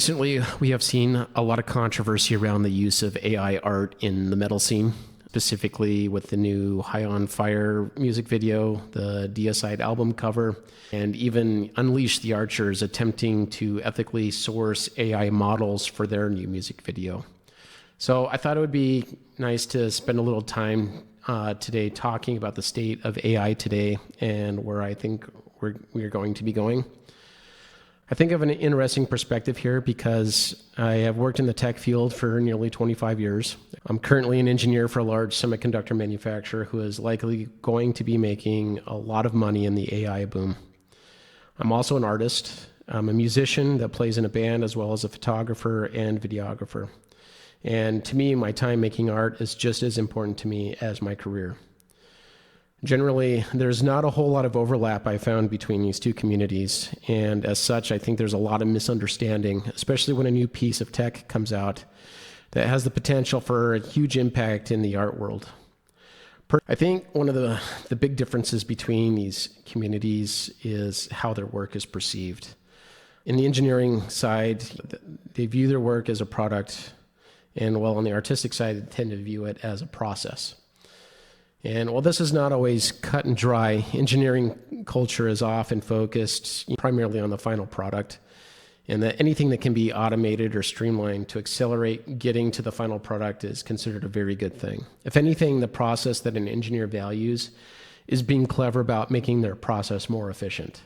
Recently, we have seen a lot of controversy around the use of AI art in the metal scene, specifically with the new High on Fire music video, the Deicide album cover, and even Unleash the Archers attempting to ethically source AI models for their new music video. So I thought it would be nice to spend a little time today talking about the state of AI today and where I think we're going to be going. I think I have an interesting perspective here because I have worked in the tech field for nearly 25 years. I'm currently an engineer for a large semiconductor manufacturer who is likely going to be making a lot of money in the AI boom. I'm also an artist. I'm a musician that plays in a band as well as a photographer and videographer. And to me, my time making art is just as important to me as my career. Generally, there's not a whole lot of overlap I found between these two communities, and as such, I think there's a lot of misunderstanding, especially when a new piece of tech comes out that has the potential for a huge impact in the art world. I think one of the big differences between these communities is how their work is perceived. In the engineering side, they view their work as a product, and while on the artistic side, they tend to view it as a process. And while this is not always cut and dry, engineering culture is often focused primarily on the final product, and that anything that can be automated or streamlined to accelerate getting to the final product is considered a very good thing. If anything, the process that an engineer values is being clever about making their process more efficient.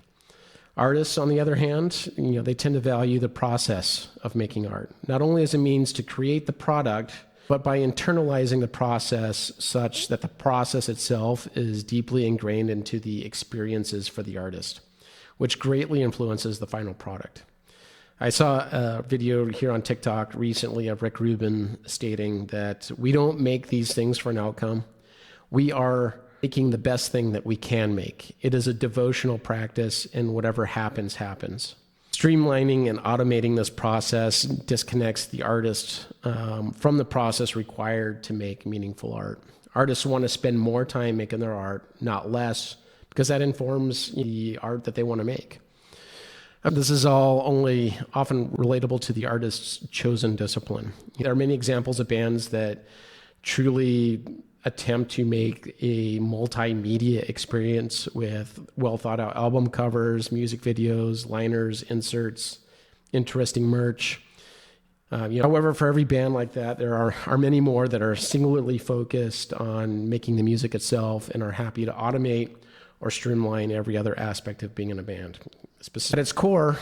Artists, on the other hand, they tend to value the process of making art, not only as a means to create the product, but by internalizing the process such that the process itself is deeply ingrained into the experiences for the artist, which greatly influences the final product. I saw a video here on TikTok recently of Rick Rubin stating that we don't make these things for an outcome. We are making the best thing that we can make. It is a devotional practice, and whatever happens, happens. Streamlining and automating this process disconnects the artist from the process required to make meaningful art. Artists want to spend more time making their art, not less, because that informs the art that they want to make. This is all only often relatable to the artist's chosen discipline. There are many examples of bands that truly attempt to make a multimedia experience with well thought out album covers, music videos, liners, inserts, interesting merch. However, for every band like that, there are many more that are singularly focused on making the music itself and are happy to automate or streamline every other aspect of being in a band. At its core,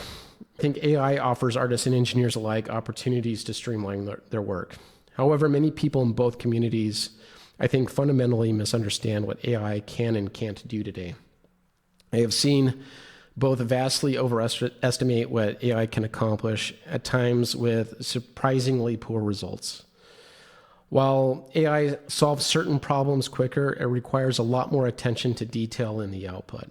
I think AI offers artists and engineers alike opportunities to streamline their work. However, many people in both communities, I think, fundamentally misunderstand what AI can and can't do today. I have seen both vastly overestimate what AI can accomplish, at times with surprisingly poor results. While AI solves certain problems quicker, it requires a lot more attention to detail in the output.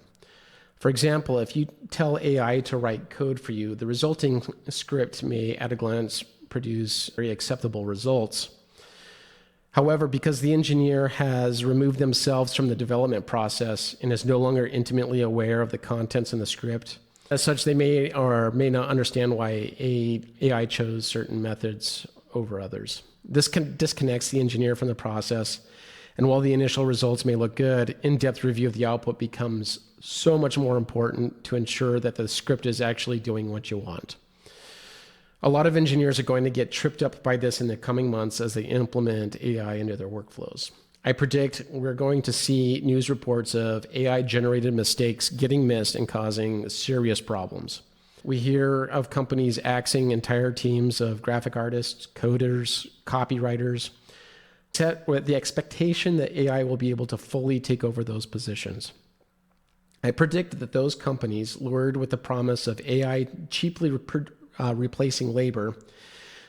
For example, if you tell AI to write code for you, the resulting script may, at a glance, produce very acceptable results. However, because the engineer has removed themselves from the development process and is no longer intimately aware of the contents in the script, as such, they may or may not understand why AI chose certain methods over others. This disconnects the engineer from the process, and while the initial results may look good, in-depth review of the output becomes so much more important to ensure that the script is actually doing what you want. A lot of engineers are going to get tripped up by this in the coming months as they implement AI into their workflows. I predict we're going to see news reports of AI-generated mistakes getting missed and causing serious problems. We hear of companies axing entire teams of graphic artists, coders, copywriters, set with the expectation that AI will be able to fully take over those positions. I predict that those companies, lured with the promise of AI cheaply replacing labor,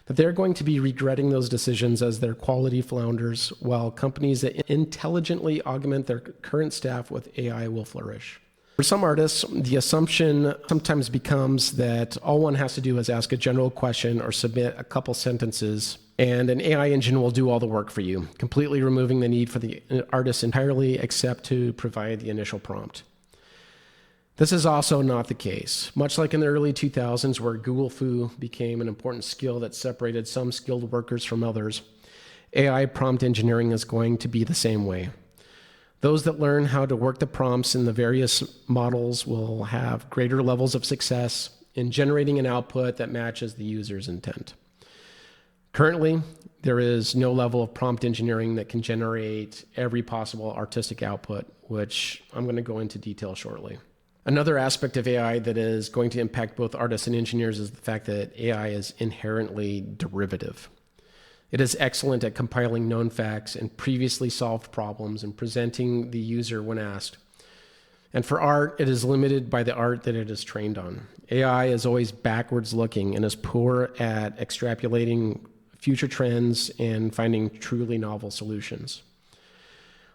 that they're going to be regretting those decisions as their quality flounders, while companies that intelligently augment their current staff with AI will flourish. For some artists, the assumption sometimes becomes that all one has to do is ask a general question or submit a couple sentences, and an AI engine will do all the work for you, completely removing the need for the artist entirely except to provide the initial prompt. This is also not the case. Much like in the early 2000s, where Google Fu became an important skill that separated some skilled workers from others, AI prompt engineering is going to be the same way. Those that learn how to work the prompts in the various models will have greater levels of success in generating an output that matches the user's intent. Currently, there is no level of prompt engineering that can generate every possible artistic output, which I'm going to go into detail shortly. Another aspect of AI that is going to impact both artists and engineers is the fact that AI is inherently derivative. It is excellent at compiling known facts and previously solved problems and presenting the user when asked. And for art, it is limited by the art that it is trained on. AI is always backwards looking and is poor at extrapolating future trends and finding truly novel solutions.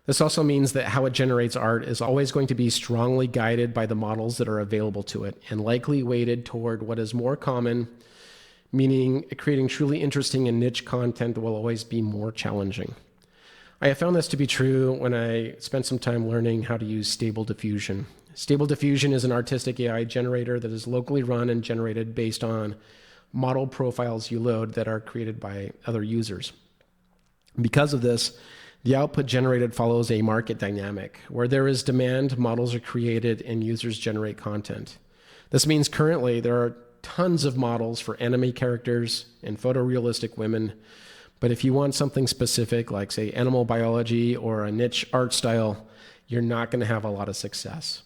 This also means that how it generates art is always going to be strongly guided by the models that are available to it and likely weighted toward what is more common, meaning creating truly interesting and niche content will always be more challenging. I have found this to be true when I spent some time learning how to use Stable Diffusion. Stable Diffusion is an artistic AI generator that is locally run and generated based on model profiles you load that are created by other users. Because of this, the output generated follows a market dynamic. Where there is demand, models are created and users generate content. This means currently there are tons of models for anime characters and photorealistic women, but if you want something specific, like say animal biology or a niche art style, you're not going to have a lot of success.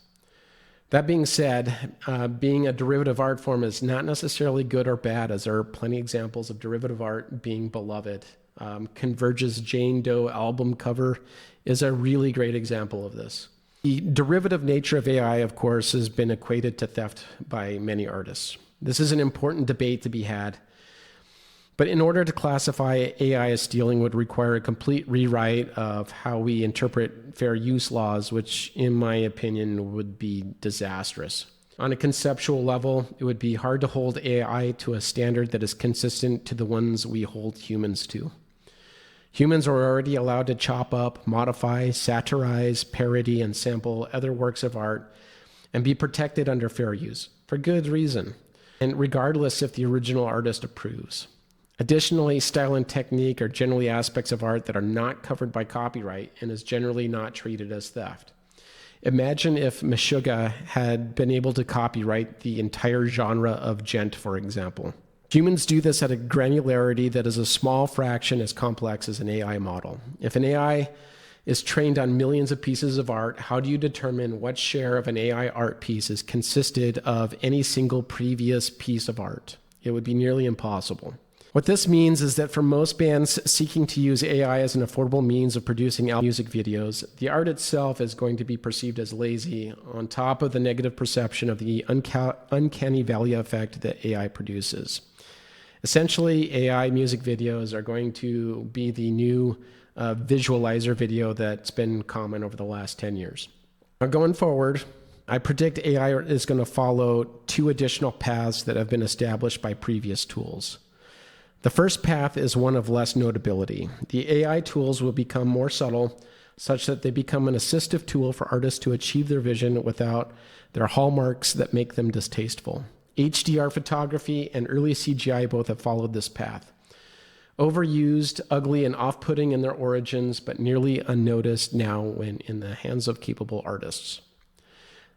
That being said, being a derivative art form is not necessarily good or bad, as there are plenty of examples of derivative art being beloved. Converge's Jane Doe album cover is a really great example of this. The derivative nature of AI, of course, has been equated to theft by many artists. This is an important debate to be had. But in order to classify AI as stealing would require a complete rewrite of how we interpret fair use laws, which in my opinion would be disastrous. On a conceptual level, it would be hard to hold AI to a standard that is consistent to the ones we hold humans to. Humans are already allowed to chop up, modify, satirize, parody, and sample other works of art and be protected under fair use, for good reason, and regardless if the original artist approves. Additionally, style and technique are generally aspects of art that are not covered by copyright and is generally not treated as theft. Imagine if Meshuggah had been able to copyright the entire genre of gent, for example. Humans do this at a granularity that is a small fraction as complex as an AI model. If an AI is trained on millions of pieces of art, how do you determine what share of an AI art piece is consisted of any single previous piece of art? It would be nearly impossible. What this means is that for most bands seeking to use AI as an affordable means of producing music videos, the art itself is going to be perceived as lazy on top of the negative perception of the uncanny valley effect that AI produces. Essentially, AI music videos are going to be the new visualizer video that's been common over the last 10 years. Now, going forward, I predict AI is going to follow two additional paths that have been established by previous tools. The first path is one of less notability. The AI tools will become more subtle, such that they become an assistive tool for artists to achieve their vision without their hallmarks that make them distasteful. HDR photography and early CGI both have followed this path. Overused, ugly, and off-putting in their origins, but nearly unnoticed now when in the hands of capable artists.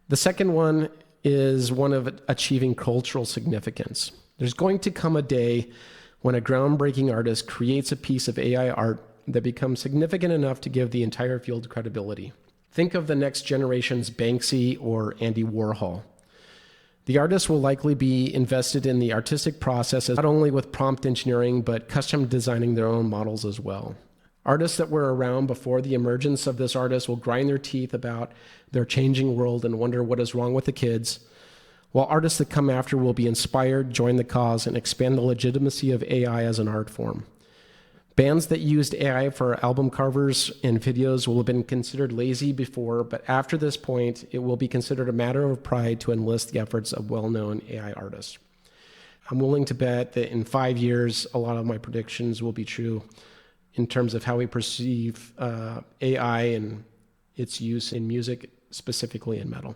The second one is one of achieving cultural significance. There's going to come a day when a groundbreaking artist creates a piece of AI art that becomes significant enough to give the entire field credibility. Think of the next generation's Banksy or Andy Warhol. The artist will likely be invested in the artistic process, not only with prompt engineering, but custom designing their own models as well. Artists that were around before the emergence of this artist will grind their teeth about their changing world and wonder what is wrong with the kids, while artists that come after will be inspired, join the cause, and expand the legitimacy of AI as an art form. Bands that used AI for album covers and videos will have been considered lazy before, but after this point, it will be considered a matter of pride to enlist the efforts of well-known AI artists. I'm willing to bet that in 5 years, a lot of my predictions will be true in terms of how we perceive AI and its use in music, specifically in metal.